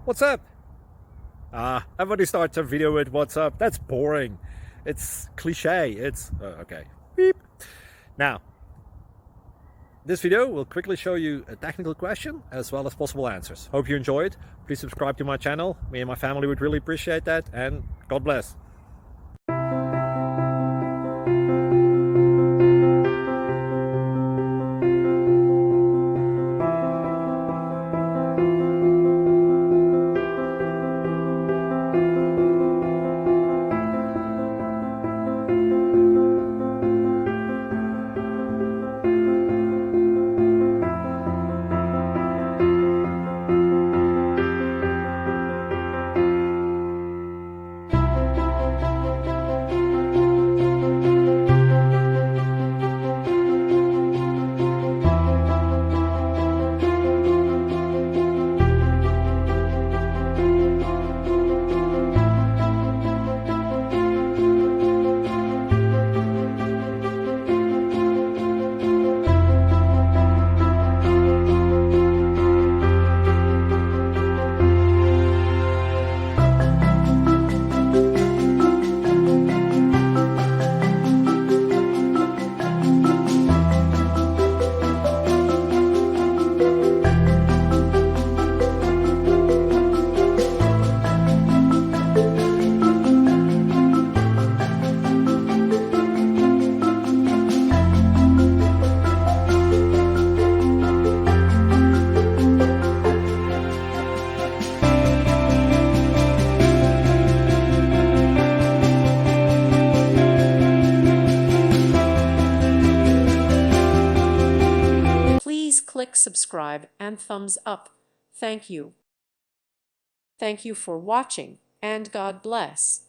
What's up? Everybody starts a video with what's up. That's boring. It's cliche. It's okay. Beep. Now, this video will quickly show you a technical question as well as possible answers. Hope you enjoyed. Please subscribe to my channel. Me and my family would really appreciate that, and God bless. Please click subscribe and thumbs up. Thank you. Thank you for watching, and God bless.